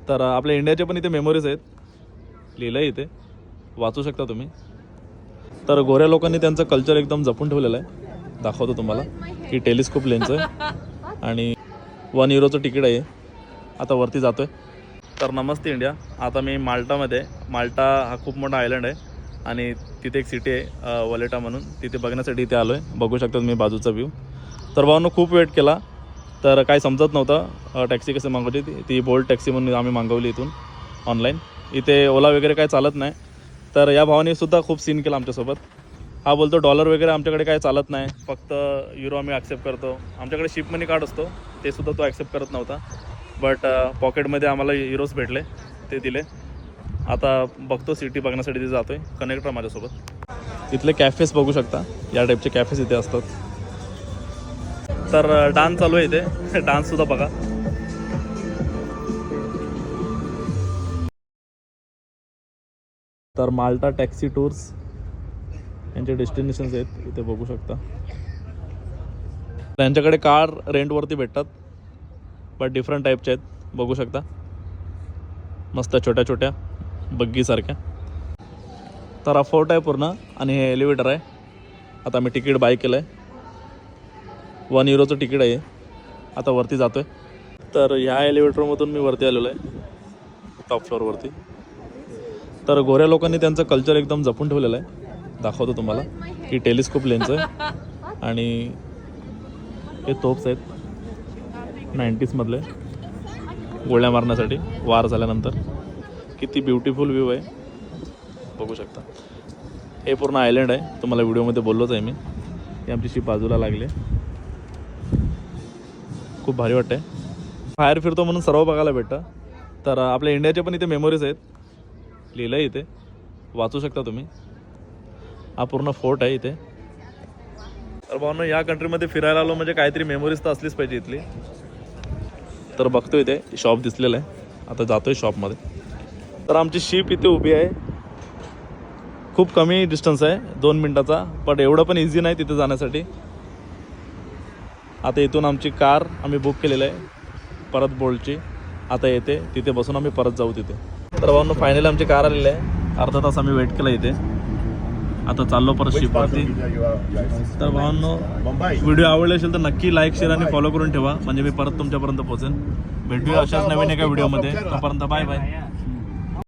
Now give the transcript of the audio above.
तर आपल्या इंडियाचे पण इथे मेमोरीज आहेत, लिहिलं आहे इथे, वाचू शकता तुम्ही. तर गोऱ्या लोकांनी त्यांचं कल्चर एकदम जपून ठेवलेलं आहे. दाखवतो तुम्हाला. ही टेलिस्कोप लेन्स आहे आणि 1 युरोचं तिकीट आहे. आता वरती जातो आहे. तर नमस्ते इंडिया. आता मी माल्टामध्ये. माल्टा हा खूप मोठा आयलंड आहे आणि तिथे एक सिटी आहे वलेटा म्हणून. तिथे बघण्यासाठी इथे आलो आहे. बघू शकता तुम्ही बाजूचा व्ह्यू. तर भावांनो खूप वेट केला, तर काही समजत नव्हतं टॅक्सी कसे मागवायची. ती बोल्ट टॅक्सी म्हणून आम्ही मागवली इथून ऑनलाईन. इथे ओला वगैरे काय चालत नाही. तर या भावाने सुद्धा खूप सीन केला आमच्यासोबत. हा बोलतो डॉलर वगैरे आमच्याकडे काय चालत नाही, फक्त युरो आम्ही ॲक्सेप्ट करतो. आमच्याकडे शिप मनी कार्ड असतो, ते सुद्धा तो ॲक्सेप्ट करत नव्हता. बट पॉकेटमध्ये आम्हाला युरोज भेटले, ते दिले. आता बघतो सिटी बघण्यासाठी ते जातो आहे. कनेक्टर माझ्यासोबत. इथले कॅफेस बघू शकता, या टाईपचे कॅफेस इथे असतात. तर डान्स चालू आहे इथे, डान्ससुद्धा बघा. तर माल्टा टॅक्सी टूर्स यांचे डेस्टिनेशन्स आहेत, इथे बघू शकता. त्यांच्याकडे कार रेंटवरती भेटतात, बट डिफरंट टाईपचे आहेत, बघू शकता. मस्त छोट्या छोट्या बग्गीसारख्या. तर हा फोर्ट आहे पूर्ण आणि हे एलिव्हेटर आहे. आता मी तिकीट बाय केलं आहे. 1 युरोचं तिकीट आहे. आता वरती जातो आहे. तर ह्या एलिव्हेटरमधून मी वरती आलेलो आहे, टॉप फ्लोअरवरती. तर गोऱ्या लोकांनी त्यांचं कल्चर एकदम जपून ठेवलेलं आहे. दाखवतो तुम्हाला. ही टेलिस्कोप लेन्स आहे आणि हे तोप्स आहेत 90s मधले, गोळ्या मारण्यासाठी वार झाल्यानंतर. किती ब्युटिफुल व्ह्यू आहे, बघू शकता. हे पूर्ण आयलंड आहे, तुम्हाला व्हिडिओमध्ये बोललोच आहे मी. ही आमची शिप बाजूला लागली. खूप भारी वाटतं आहे. बाहेर फिरतो म्हणून सर्व बघायला भेटतं. तर आपल्या इंडियाचे पण इथे मेमोरीज आहेत, लिहिलं आहे इथे, वाचू शकता तुम्ही. हा पूर्ण फोर्ट आहे इथे. तर भावनो या कंट्रीमध्ये फिरायला आलो म्हणजे काहीतरी मेमोरीज तर असलीच पाहिजे इथली. तर बघतो इथे शॉप दिसलेलं आहे, आता जातो आहे शॉपमध्ये. तर आमची शिप इथे उभी आहे. खूप कमी डिस्टन्स आहे, 2 मिनटाचा, पण एवढं पण इझी नाही तिथे जाण्यासाठी. आता इथून आमची कार आम्ही बुक केलेलं आहे परत बोल्टची. आता येते, तिथे बसून आम्ही परत जाऊ तिथे. तर भावनो फायनली आमची कार आलेली आहे. अर्धा तास आम्ही वेट केला इथे. आता चाललो परत शिपवरती. तर भावांनो, व्हिडिओ आवडले असेल तर नक्की लाईक, शेअर आणि फॉलो करून ठेवा, म्हणजे मी परत तुमच्यापर्यंत पोहोचेन. भेटूया अशाच नवीन एका व्हिडिओमध्ये. तोपर्यंत बाय बाय.